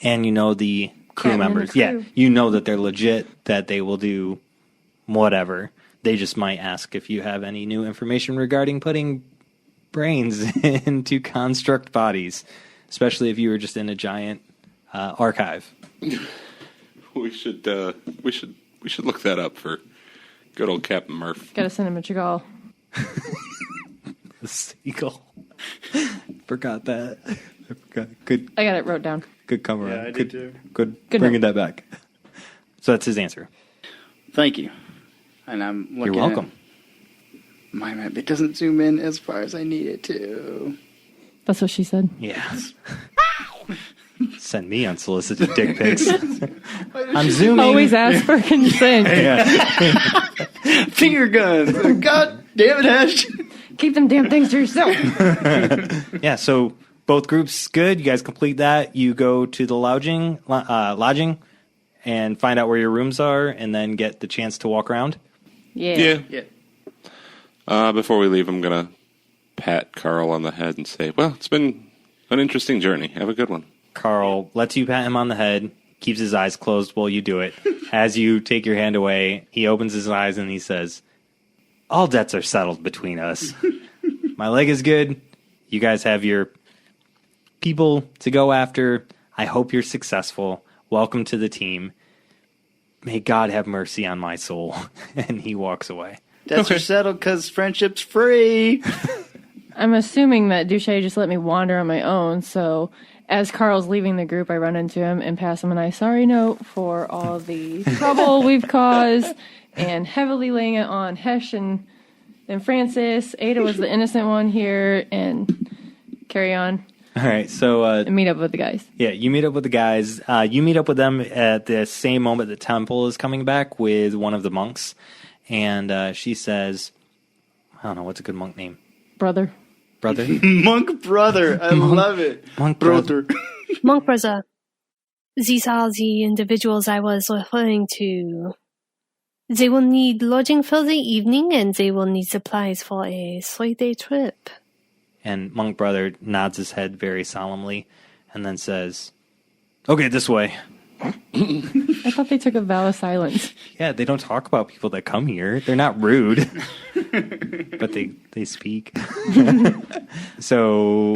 And the crew members, you know that they're legit, that they will do whatever. They just might ask if you have any new information regarding putting brains into construct bodies, especially if you were just in a giant archive. We should look that up for good old Captain Murph. Gotta send him a Chagall. The seagull. Forgot that. I forgot. Good. I got it wrote down. Good cover. Yeah, I did too. Good bringing that back. So that's his answer. Thank you. And I'm looking. You're welcome. At my map. It doesn't zoom in as far as I need it to. That's what she said. Yeah. Send me unsolicited dick pics. I'm zooming. Always ask for consent. Finger guns. God damn it, Hesh. Keep them damn things to yourself. Yeah, so both groups good. You guys complete that. You go to the lodging and find out where your rooms are and then get the chance to walk around. Yeah. Before we leave, I'm going to pat Kharl on the head and say, well, it's been an interesting journey. Have a good one. Kharl lets you pat him on the head, keeps his eyes closed while you do it. As you take your hand away, he opens his eyes and he says, all debts are settled between us. My leg is good. You guys have your people to go after. I hope you're successful. Welcome to the team. May God have mercy on my soul. And he walks away. Debts are settled because friendship's free. I'm assuming that Douche just let me wander on my own, so as Kharl's leaving the group, I run into him and pass him a nice sorry note for all the trouble we've caused and heavily laying it on Hesh and Francis. Ayda was the innocent one here, and carry on. All right, so... and meet up with the guys. Yeah, you meet up with the guys. You meet up with them at the same moment the temple is coming back with one of the monks. And she says, I don't know, what's a good monk name? Brother. Monk brother. I love it. Monk brother. Monk brother. These are the individuals I was referring to. They will need lodging for the evening, and they will need supplies for a 3-day trip. And Monk brother nods his head very solemnly and then says, okay, this way. I thought they took a vow of silence. Yeah, they don't talk about people that come here. They're not rude. But they speak. So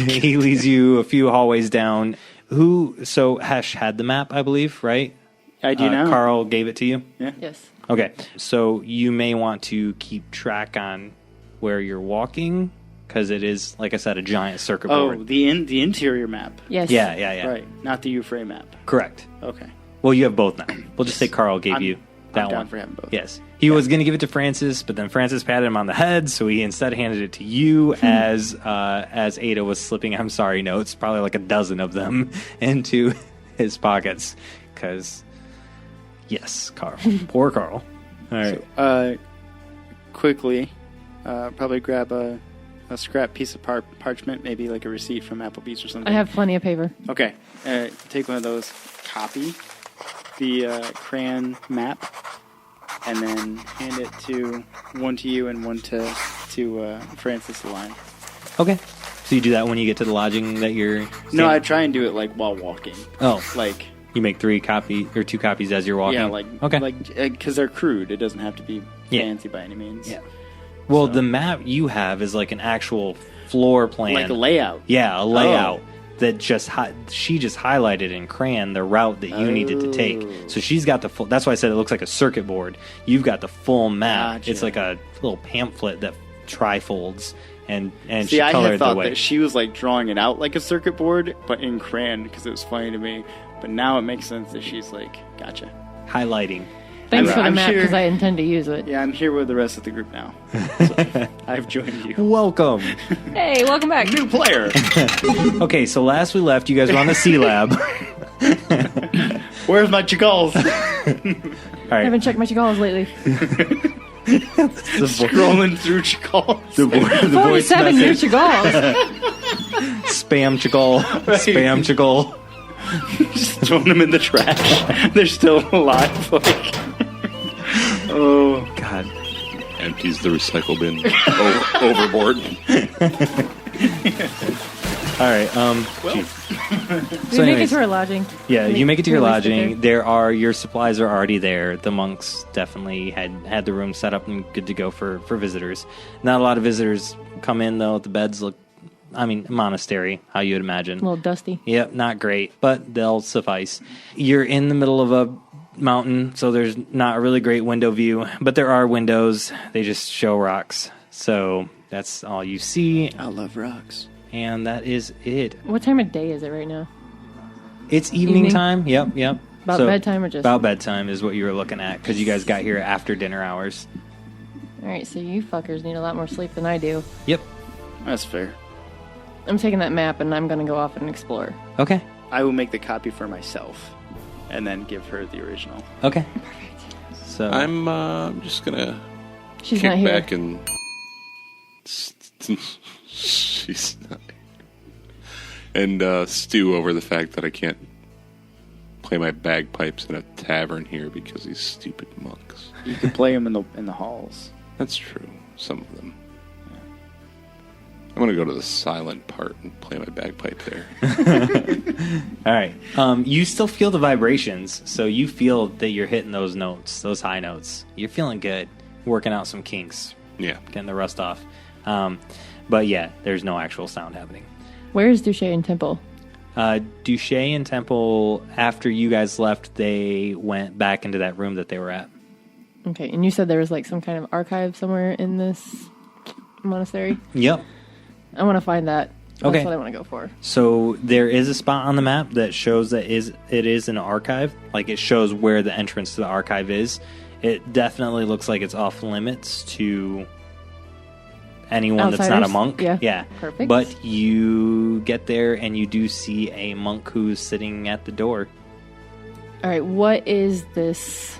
he leads you a few hallways down. So Hesh had the map, I believe, right? I do now. Kharl gave it to you? Yeah. Yes. Okay, so you may want to keep track on where you're walking, because it is, like I said, a giant circuit board. Oh, the interior map. Yes. Yeah. Right, not the U-frame map. Correct. Okay. Well, you have both now. We'll just say Kharl gave you that I'm down one. for having both. Yes. He was going to give it to Francis, but then Francis patted him on the head, so he instead handed it to you as Ayda was slipping I'm sorry notes, probably like a dozen of them, into his pockets. Because, yes, Kharl. Poor Kharl. All right. So, quickly, probably grab a scrap piece of parchment, maybe like a receipt from Applebee's or something. I have plenty of paper. Okay. Take one of those, copy the crayon map, and then hand it one to you and one to Francis the Lion. Okay. So you do that when you get to the lodging that you're... No, I try and do it like while walking. Oh. Like... You make 2 copies as you're walking? Yeah, okay. Because they're crude. It doesn't have to be fancy by any means. Yeah. Well, the map you have is like an actual floor plan. Like a layout. Yeah, a layout that she just highlighted in crayon the route that you needed to take. So she's got the full... That's why I said it looks like a circuit board. You've got the full map. Gotcha. It's like a little pamphlet that trifolds. And See, she I colored had thought the way. that she was like drawing it out like a circuit board, but in crayon, because it was funny to me. But now it makes sense that she's like, gotcha. Highlighting. Thanks for the map, because I intend to use it. Yeah, I'm here with the rest of the group now. So I've joined you. Welcome. Hey, welcome back. New player. Okay, so last we left, you guys were on the C-Lab. Where's my Chagals? All right. I haven't checked my Chagals lately. Scrolling through Chagals. The voice 47 new Chagals. Spam Chagall. Spam Chagall. Just throwing them in the trash. They're still alive. Like, oh God. empties the recycle bin overboard. All right. We make it to our lodging. Yeah, you make it to your lodging. Your supplies are already there. The monks definitely had the room set up and good to go for visitors. Not a lot of visitors come in though. The beds look, monastery, how you would imagine. A little dusty. Yep, not great, but they'll suffice. You're in the middle of a mountain, so there's not a really great window view, but there are windows. They just show rocks. So that's all you see. I love rocks. And that is it. What time of day is it right now? It's evening time. Yep. About bedtime or just? About bedtime is what you were looking at, because you guys got here after dinner hours. All right, so you fuckers need a lot more sleep than I do. Yep. That's fair. I'm taking that map and I'm going to go off and explore. Okay. I will make the copy for myself and then give her the original. Okay. Perfect. So I'm just going to kick not back and... She's not... And stew over the fact that I can't play my bagpipes in a tavern here because these stupid monks. You can play them in the halls. That's true. Some of them. Yeah. I'm going to go to the silent part and play my bagpipe there. All right. You still feel the vibrations, so you feel that you're hitting those notes, those high notes. You're feeling good. Working out some kinks. Yeah. Getting the rust off. But yeah, there's no actual sound happening. Where is Douche and Temple? Douche and Temple, after you guys left, they went back into that room that they were at. Okay, and you said there was like some kind of archive somewhere in this monastery? Yep. I want to find that. That's okay. what I want to go for. So there is a spot on the map that shows that it is an archive. Like it shows where the entrance to the archive is. It definitely looks like it's off limits to anyone Outsiders? That's not a monk. Yeah. Perfect. But you get there and you do see a monk who's sitting at the door. All right, what is this?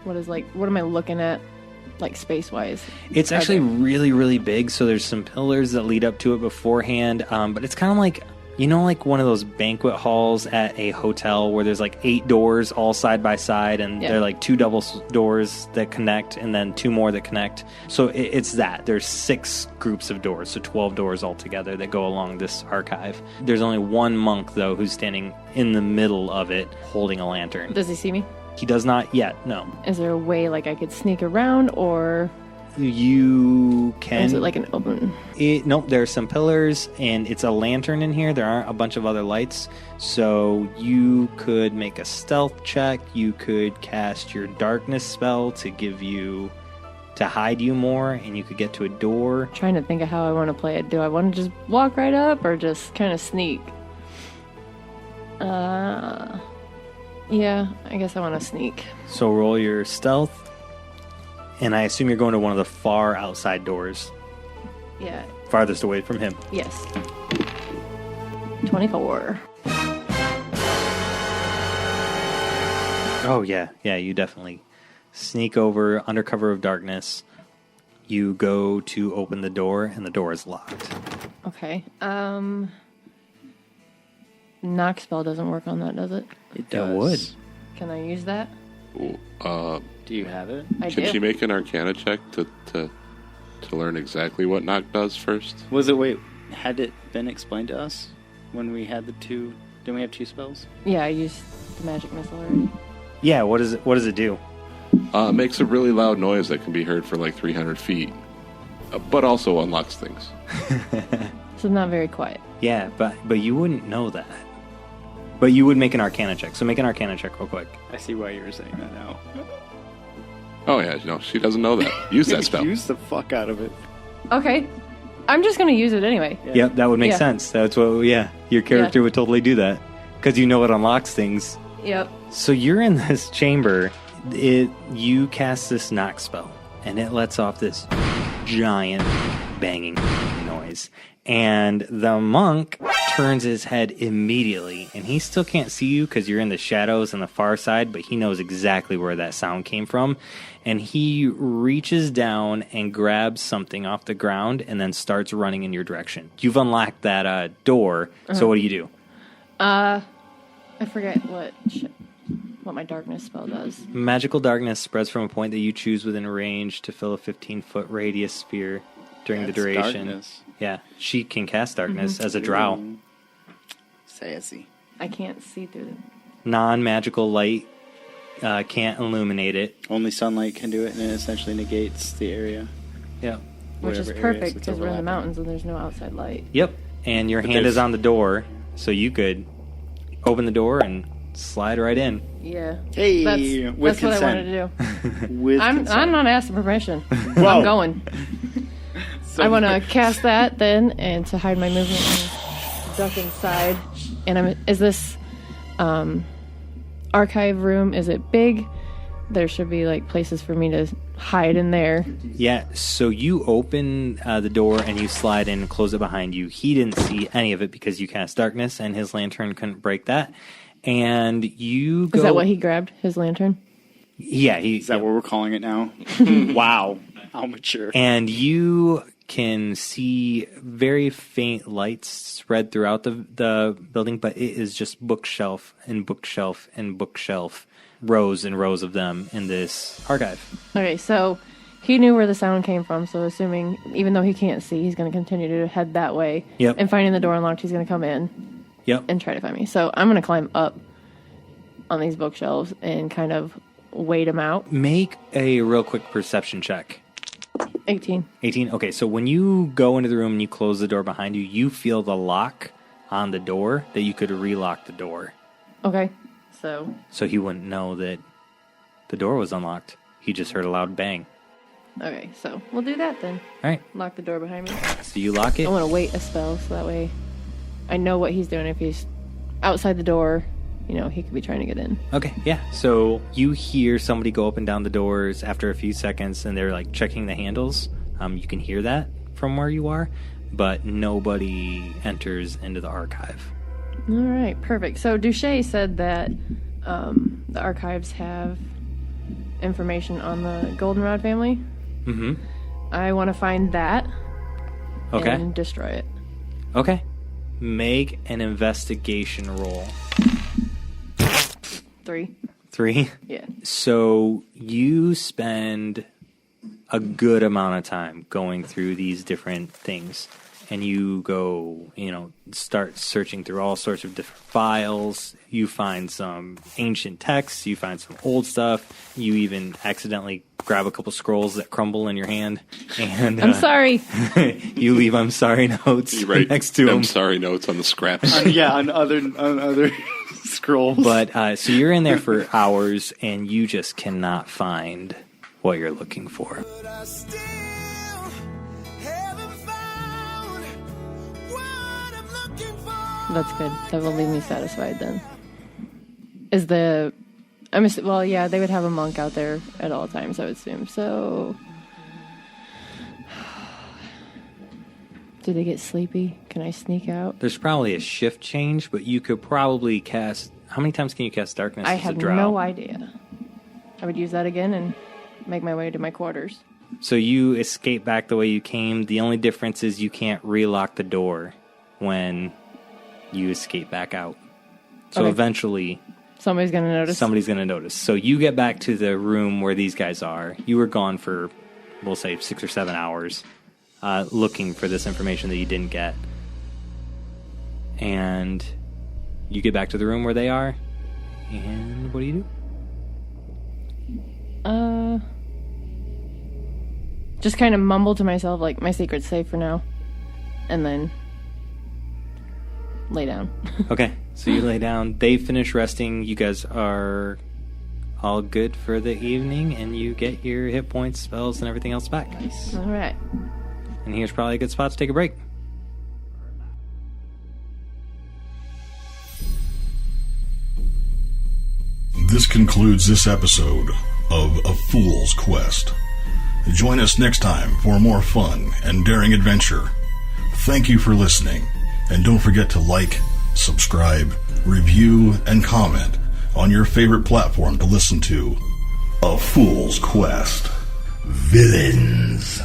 What am I looking at, like, space-wise? It's actually really, really big, so there's some pillars that lead up to it beforehand, but it's kind of like, like one of those banquet halls at a hotel where there's like 8 doors all side by side, and they're like 2 double doors that connect, and then 2 more that connect. So it's that. There's 6 groups of doors, so 12 doors altogether that go along this archive. There's only one monk, though, who's standing in the middle of it holding a lantern. Does he see me? He does not yet, no. Is there a way, like, I could sneak around, or... You can... Or is it like an open... Nope, there's some pillars, and it's a lantern in here. There aren't a bunch of other lights. So you could make a stealth check. You could cast your darkness spell to hide you more, and you could get to a door. I'm trying to think of how I want to play it. Do I want to just walk right up, or just kind of sneak? Yeah, I guess I want to sneak. So roll your stealth, and I assume you're going to one of the far outside doors. Yeah. Farthest away from him. Yes. 24. Oh, yeah. Yeah, you definitely sneak over under cover of darkness. You go to open the door, and the door is locked. Okay. Knock spell doesn't work on that, does it? It does. It would. Can I use that? Do you have it? I Can do. she make an Arcana check to learn exactly what knock does first? Had it been explained to us when we had the 2? Didn't we have 2 spells? Yeah, I used the magic missile already. Yeah, what does it do? It makes a really loud noise that can be heard for like 300 feet, but also unlocks things. So not very quiet. Yeah, but you wouldn't know that. But you would make an Arcana check, so make an Arcana check real quick. I see why you were saying that now. Oh yeah, no, she doesn't know that. Use that spell. Use the fuck out of it. Okay. I'm just going to use it anyway. Yeah. Yep, that would make sense. That's what, your character would totally do that. Because you know it unlocks things. Yep. So you're in this chamber. You cast this knock spell, and it lets off this giant banging noise. And the monk turns his head immediately, and he still can't see you because you're in the shadows on the far side, but he knows exactly where that sound came from. And he reaches down and grabs something off the ground and then starts running in your direction. You've unlocked that door, so what do you do? I forget what what my darkness spell does. Magical darkness spreads from a point that you choose within range to fill a 15-foot radius sphere during the duration. Darkness. Yeah, she can cast darkness as a drow. Sassy. I can't see through them. Non-magical light can't illuminate it. Only sunlight can do it, and it essentially negates the area. Yeah. Which is perfect because we're in the mountains and there's no outside light. Yep. And your hand is on the door, so you could open the door and slide right in. Yeah. Hey, that's what I wanted to do. I'm not asking permission. Whoa. I'm going. I want to cast that then, and to hide my movement and duck inside. And is this archive room, is it big? There should be like places for me to hide in there. Yeah, so you open the door and you slide in and close it behind you. He didn't see any of it because you cast darkness and his lantern couldn't break that. And you go... Is that what he grabbed, his lantern? Yeah. Is that what we're calling it now? Wow. How mature. And you can see very faint lights spread throughout the building, but it is just bookshelf and bookshelf and bookshelf, rows and rows of them in this archive. Okay, so he knew where the sound came from, so assuming, even though he can't see, he's going to continue to head that way. Yep. And finding the door unlocked, he's going to come in. Yep. And try to find me. So I'm going to climb up on these bookshelves and kind of wait him out. Make a real quick perception check. 18. 18? Okay, so when you go into the room and you close the door behind you, you feel the lock on the door that you could relock the door. Okay, So he wouldn't know that the door was unlocked. He just heard a loud bang. Okay, so we'll do that then. All right. Lock the door behind me. So you lock it? I want to wait a spell so that way I know what he's doing. If he's outside the door, he could be trying to get in. Okay, yeah. So you hear somebody go up and down the doors after a few seconds, and they're like checking the handles. You can hear that from where you are, but nobody enters into the archive. All right, perfect. So Douche said that the archives have information on the Goldenrod family. Mm-hmm. I want to find that and destroy it. Okay. Make an investigation roll. 3. 3? Yeah. So you spend a good amount of time going through these different things. And you go, start searching through all sorts of different files. You find some ancient texts. You find some old stuff. You even accidentally grab a couple scrolls that crumble in your hand. And I'm sorry. You leave "I'm sorry" notes next to them. I'm sorry notes on the scraps. on other scrolls. But so you're in there for hours, and you just cannot find what you're looking for. That's good. That will leave me satisfied then. They would have a monk out there at all times, I would assume. So, do they get sleepy? Can I sneak out? There's probably a shift change, but you could probably cast... How many times can you cast darkness I as a have drow? no idea. I would use that again and make my way to my quarters. So you escape back the way you came. The only difference is you can't relock the door when you escape back out. So eventually... Somebody's going to notice. So you get back to the room where these guys are. You were gone for, we'll say, 6 or 7 hours looking for this information that you didn't get. And you get back to the room where they are. And what do you do? Just kind of mumble to myself, like, my secret's safe for now. And then lay down. Okay, so you lay down. They finish resting. You guys are all good for the evening, and you get your hit points, spells, and everything else back. Nice. All right. And here's probably a good spot to take a break. This concludes this episode of A Fool's Quest. Join us next time for a more fun and daring adventure. Thank you for listening, and don't forget to like, subscribe, review, and comment on your favorite platform to listen to A Fool's Quest. Villains.